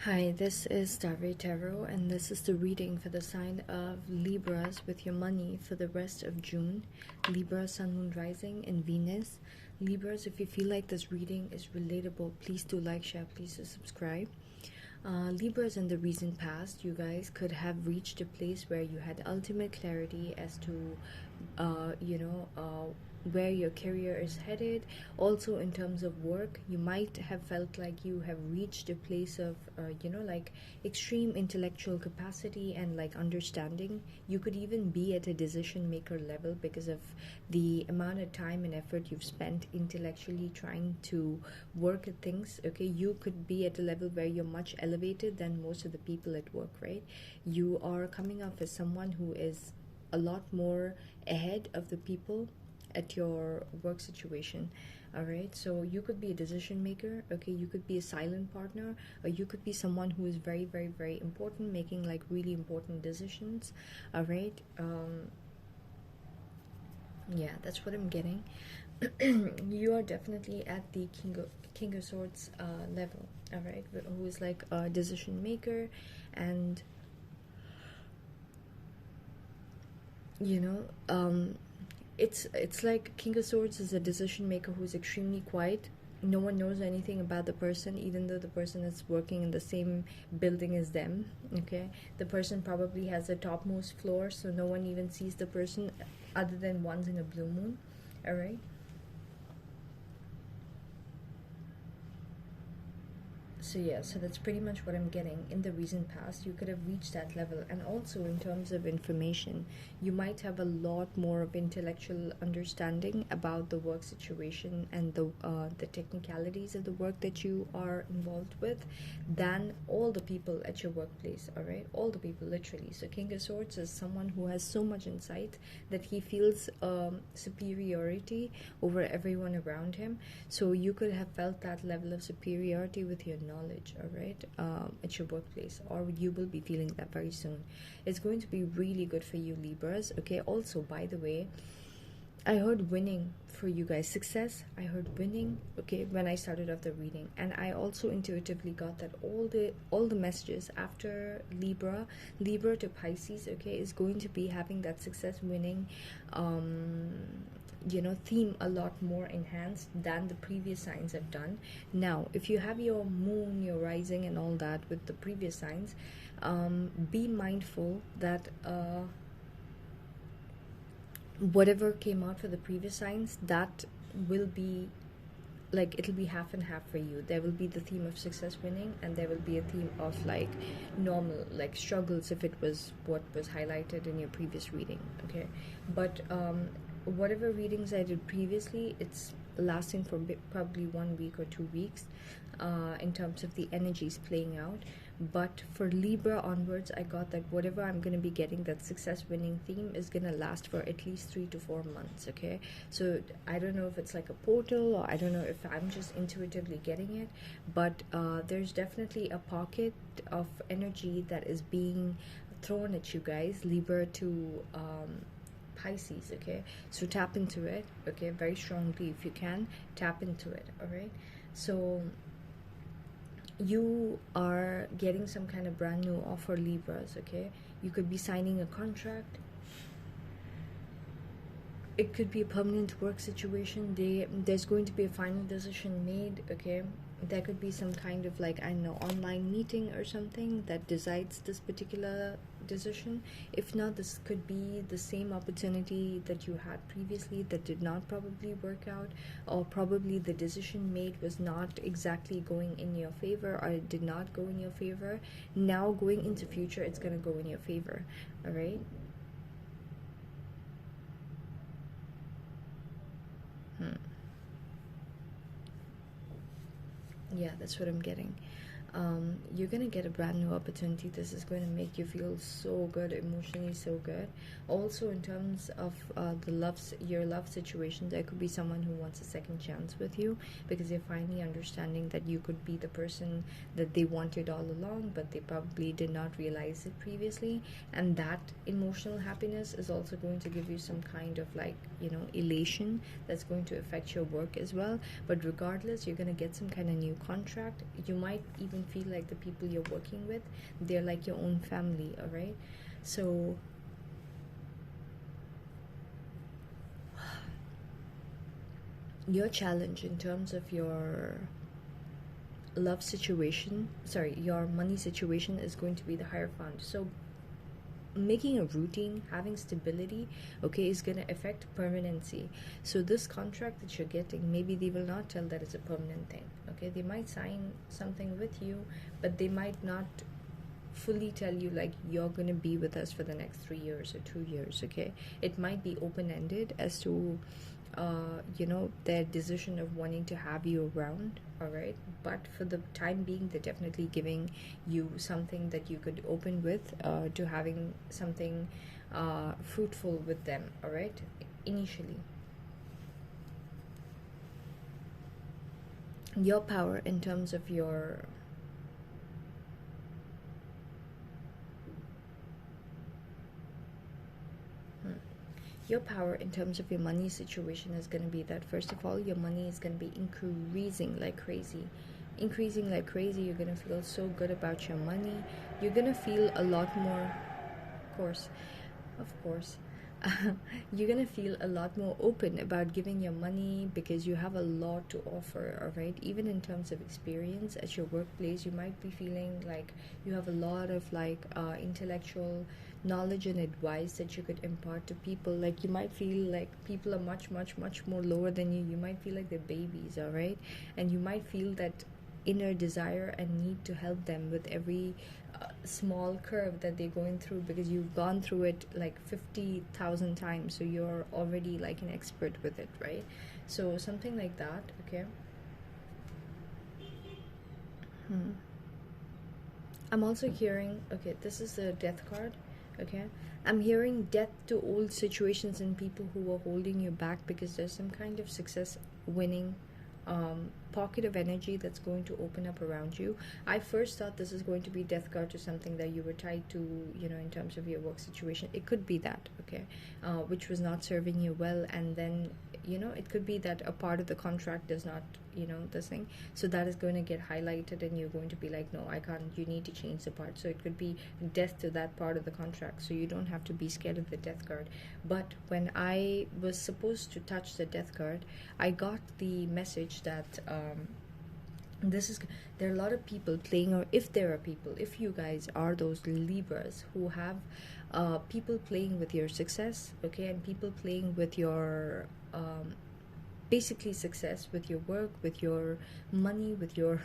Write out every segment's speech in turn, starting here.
Hi, this is Starry Tarot, and this is the reading for the sign of Libras with your money for the rest of June. Libra, Sun, Moon, Rising, and Venus. Libras, if you feel like this reading is relatable, please do like, share, please do subscribe. Libras, in the recent past, you guys could have reached a place where you had ultimate clarity as to, where your career is headed. Also, in terms of work, you might have felt like you have reached a place of, like extreme intellectual capacity and like understanding. You could even be at a decision maker level because of the amount of time and effort you've spent intellectually trying to work at things. Okay, you could be at a level where you're much elevated than most of the people at work, right? You are coming off as someone who is a lot more ahead of the people at your work situation. All right, so you could be a decision maker. Okay, you could be a silent partner, or you could be someone who is very, very, very important, making like really important decisions. All right, yeah, that's what I'm getting. You are definitely at the King of Swords level. All right, who is like a decision maker, and you know it's like King of Swords is a decision maker who's extremely quiet. No one knows anything about the person, even though the person is working in the same building as them. Okay, the person probably has the topmost floor, so no one even sees the person other than once in a blue moon. All right, so yeah, so that's pretty much what I'm getting. In the recent past, you could have reached that level. And also in terms of information, you might have a lot more of intellectual understanding about the work situation and the technicalities of the work that you are involved with than all the people at your workplace. All right, all the people, literally. So King of Swords is someone who has so much insight that he feels superiority over everyone around him. So you could have felt that level of superiority with your knowledge, all right, at your workplace, or you will be feeling that very soon. It's going to be really good for you, Libras. Okay, also, by the way, I heard winning for you guys, success. I heard winning, okay, when I started off the reading, and I also intuitively got that all the messages after Libra to Pisces, okay, is going to be having that success, winning, theme a lot more enhanced than the previous signs have done. Now, if you have your moon, your rising, and all that with the previous signs, be mindful that whatever came out for the previous signs, that will be like, it'll be half and half for you. There will be the theme of success, winning, and there will be a theme of like normal, like struggles, if it was what was highlighted in your previous reading. Okay, but whatever readings I did previously, it's lasting for probably 1 week or 2 weeks, in terms of the energies playing out. But for Libra onwards, I got that whatever I'm going to be getting, that success winning theme, is going to last for at least 3 to 4 months. Okay, so I don't know if it's like a portal, or I don't know if I'm just intuitively getting it, but there's definitely a pocket of energy that is being thrown at you guys, Libra to Pisces. Okay, so tap into it, okay, very strongly. If you can, tap into it. All right, so you are getting some kind of brand new offer, Libras. Okay, you could be signing a contract. It could be a permanent work situation. There's going to be a final decision made. Okay, there could be some kind of, like, I don't know, online meeting or something that decides this particular decision. If not, this could be the same opportunity that you had previously that did not probably work out, or probably the decision made was not exactly going in your favor, or it did not go in your favor. Now going into future, it's going to go in your favor. All right, yeah, that's what I'm getting. You're gonna get a brand new opportunity. This is going to make you feel so good, emotionally so good. Also, in terms of your love situation, there could be someone who wants a second chance with you, because they're finally understanding that you could be the person that they wanted all along, but they probably did not realize it previously. And that emotional happiness is also going to give you some kind of, like, elation that's going to affect your work as well. But regardless, you're going to get some kind of new contract. You might even even feel like the people you're working with, they're like your own family. All right, so your challenge in terms of your love situation, sorry, your money situation, is going to be the Hierophant. So making a routine, having stability, okay, is going to affect permanency. So this contract that you're getting, maybe they will not tell that it's a permanent thing. Okay, they might sign something with you, but they might not fully tell you like you're going to be with us for the next 3 years or 2 years. Okay, it might be open-ended as to their decision of wanting to have you around. All right, but for the time being, they're definitely giving you something that you could open with, to having something fruitful with them. All right, initially. Your power in terms of your power in terms of your money situation is going to be that, first of all, your money is going to be increasing like crazy. Increasing like crazy. You're going to feel so good about your money. You're going to feel a lot more, of course, you're going to feel a lot more open about giving your money, because you have a lot to offer. All right, even in terms of experience at your workplace, you might be feeling like you have a lot of like intellectual knowledge and advice that you could impart to people. Like you might feel like people are much much much more lower than you. You might feel like they're babies. All right, and you might feel that inner desire and need to help them with every small curve that they're going through, because you've gone through it like 50,000 times, so you're already like an expert with it, right? So something like that. Okay. I'm also hearing, okay, this is the death card. Okay, I'm hearing death to old situations and people who are holding you back, because there's some kind of success winning pocket of energy that's going to open up around you. I first thought this is going to be death card to something that you were tied to, in terms of your work situation. It could be that, okay, which was not serving you well, and then it could be that a part of the contract does not, this thing, so that is going to get highlighted, and you're going to be like, no, I can't, you need to change the part. So it could be death to that part of the contract, so you don't have to be scared of the death card. But when I was supposed to touch the death card, I got the message that there are a lot of people playing, or if there are people, if you guys are those Libras who have people playing with your success, okay, and people playing with your basically success, with your work, with your money, with your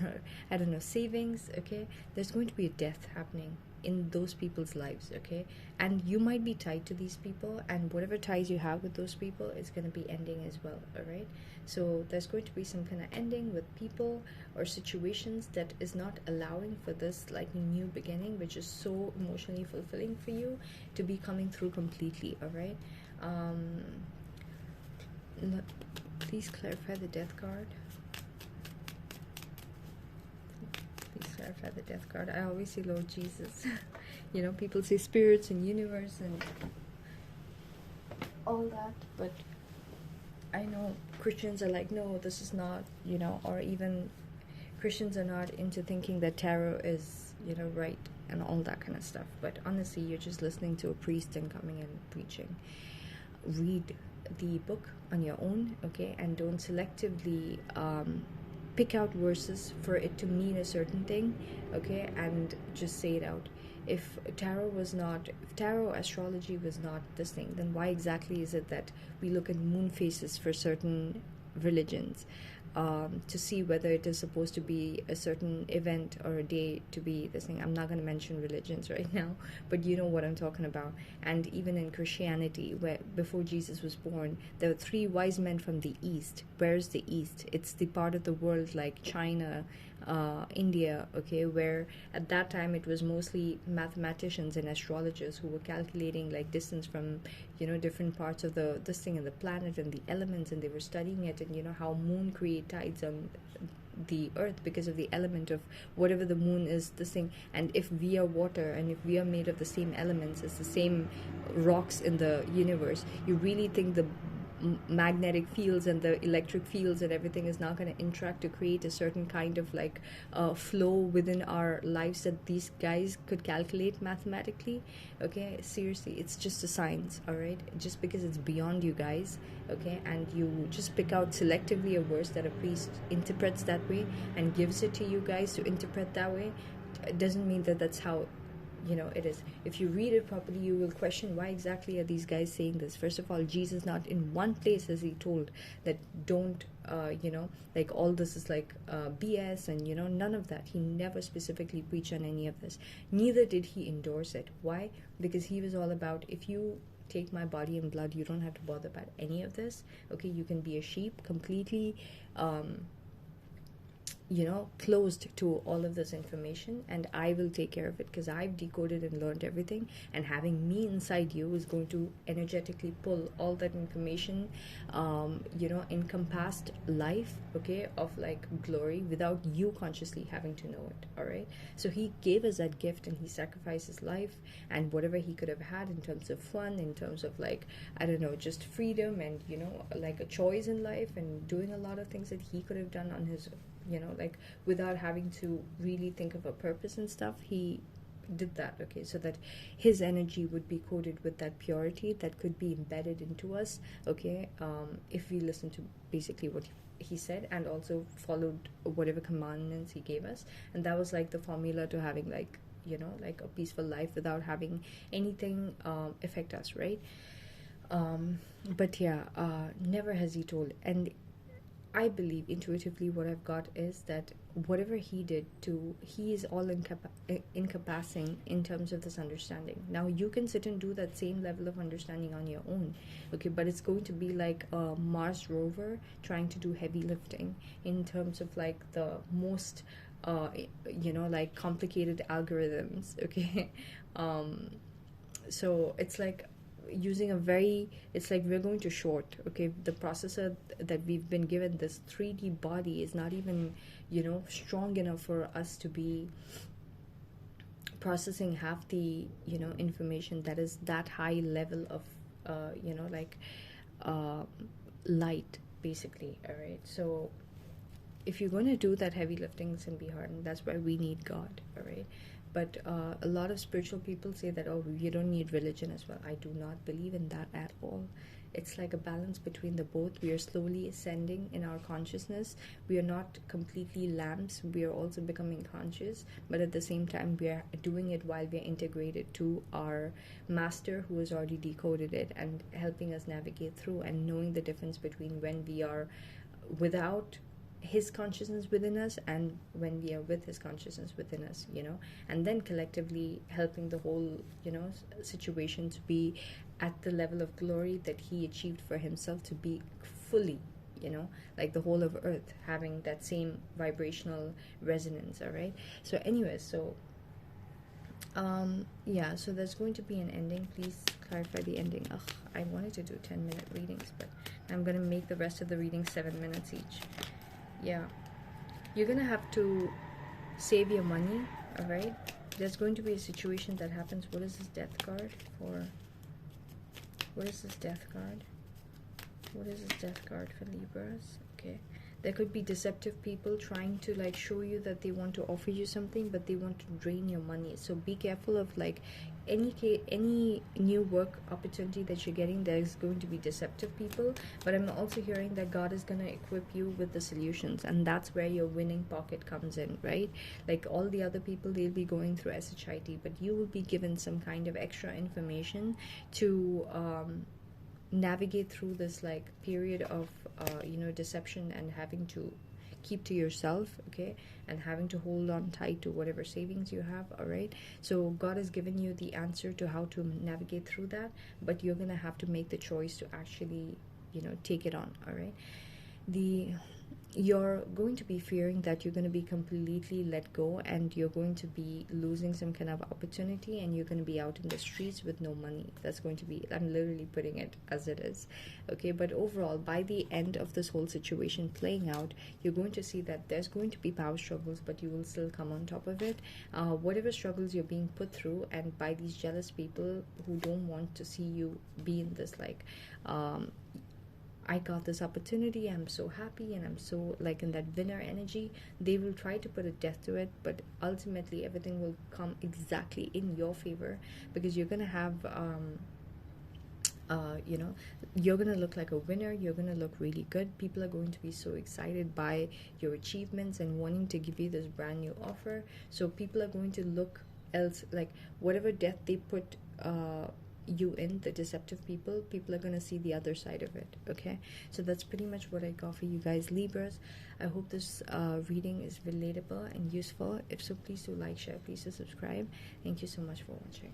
I don't know, savings. Okay, there's going to be a death happening in those people's lives. Okay, and you might be tied to these people, and whatever ties you have with those people is going to be ending as well. All right, so there's going to be some kind of ending with people or situations that is not allowing for this like new beginning, which is so emotionally fulfilling for you, to be coming through completely. All right, please clarify the death card. Please clarify the death card. I always say Lord Jesus. People say spirits and universe and all that, but I know Christians are like, no, this is not, or even Christians are not into thinking that tarot is, right, and all that kind of stuff. But honestly, you're just listening to a priest and coming and preaching. Read the book on your own, okay, and don't selectively pick out verses for it to mean a certain thing, okay, and just say it out. If tarot astrology was not this thing, then why exactly is it that we look at moon phases for certain religions, to see whether it is supposed to be a certain event or a day to be this thing? I'm not going to mention religions right now, but you know what I'm talking about. And even in Christianity, where before Jesus was born, there were 3 wise men from the east. Where's the east? It's the part of the world like China, India, okay, where at that time it was mostly mathematicians and astrologers who were calculating like distance from different parts of this thing and the planet and the elements, and they were studying it, and how moon create tides on the earth because of the element of whatever the moon is, this thing. And if we are water, and if we are made of the same elements as the same rocks in the universe, you really think the magnetic fields and the electric fields and everything is not going to interact to create a certain kind of like flow within our lives that these guys could calculate mathematically. Okay, seriously, it's just a science. All right, just because it's beyond you guys, okay, and you just pick out selectively a verse that a priest interprets that way and gives it to you guys to interpret that way, it doesn't mean that that's how it is. If you read it properly, you will question why exactly are these guys saying this. First of all, Jesus not in one place has he told that don't like all this is like BS, and none of that. He never specifically preached on any of this, neither did he endorse it. Why? Because he was all about, if you take my body and blood, you don't have to bother about any of this. Okay, you can be a sheep completely closed to all of this information, and I will take care of it because I've decoded and learned everything, and having me inside you is going to energetically pull all that information, encompassed life, okay, of like glory without you consciously having to know it. All right, so he gave us that gift, and he sacrificed his life and whatever he could have had in terms of fun, in terms of like, I don't know, just freedom, and like a choice in life, and doing a lot of things that he could have done on his like without having to really think of a purpose and stuff. He did that, okay, so that his energy would be coated with that purity that could be embedded into us, okay, if we listen to basically what he said and also followed whatever commandments he gave us. And that was like the formula to having like like a peaceful life without having anything affect us, right? But yeah, never has he told. And I believe intuitively what I've got is that whatever he did he is all encompassing in terms of this understanding. Now you can sit and do that same level of understanding on your own, okay, but it's going to be like a Mars rover trying to do heavy lifting in terms of like the most like complicated algorithms, okay. So it's like using it's like we're going to short, okay, the processor that we've been given, this 3D body is not even strong enough for us to be processing half the information that is that high level of light basically. All right, so if you're going to do that heavy lifting, it's going to be hard, and that's why we need God. All right, but a lot of spiritual people say that, oh, you don't need religion as well. I do not believe in that at all. It's like a balance between the both. We are slowly ascending in our consciousness. We are not completely lambs. We are also becoming conscious, but at the same time we are doing it while we are integrated to our master who has already decoded it and helping us navigate through, and knowing the difference between when we are without his consciousness within us and when we are with his consciousness within us, and then collectively helping the whole situation to be at the level of glory that he achieved for himself, to be fully like the whole of earth having that same vibrational resonance. All right, so anyways, so yeah, so there's going to be an ending. Please clarify the ending. Ugh, I wanted to do 10-minute readings, but I'm gonna make the rest of the readings 7 minutes each. Yeah, you're gonna have to save your money. All right, there's going to be a situation that happens. What is this death card for? What is this death card? What is this death card for Libras? Okay, there could be deceptive people trying to like show you that they want to offer you something, but they want to drain your money. So be careful of like any new work opportunity that you're getting. There's going to be deceptive people, but I'm also hearing that God is going to equip you with the solutions, and that's where your winning pocket comes in, right? Like all the other people, they'll be going through SHIT, but you will be given some kind of extra information to navigate through this like period of deception and having to keep to yourself, okay, and having to hold on tight to whatever savings you have. All right, so God has given you the answer to how to navigate through that, but you're gonna have to make the choice to actually take it on. All right, you're going to be fearing that you're going to be completely let go, and you're going to be losing some kind of opportunity, and you're going to be out in the streets with no money. That's going to be, I'm literally putting it as it is, okay? But overall, by the end of this whole situation playing out, you're going to see that there's going to be power struggles, but you will still come on top of it. Whatever struggles you're being put through, and by these jealous people who don't want to see you be in this like I got this opportunity, I'm so happy, and I'm so like in that winner energy. They will try to put a death to it, but ultimately everything will come exactly in your favor, because you're gonna have you know, you're gonna look like a winner, you're gonna look really good. People are going to be so excited by your achievements and wanting to give you this brand new offer. So people are going to look else, like whatever death they put you in, the deceptive people are going to see the other side of it. Okay, so that's pretty much what I got for you guys, Libras. I hope this reading is relatable and useful. If so, please do like, share, please do subscribe. Thank you so much for watching.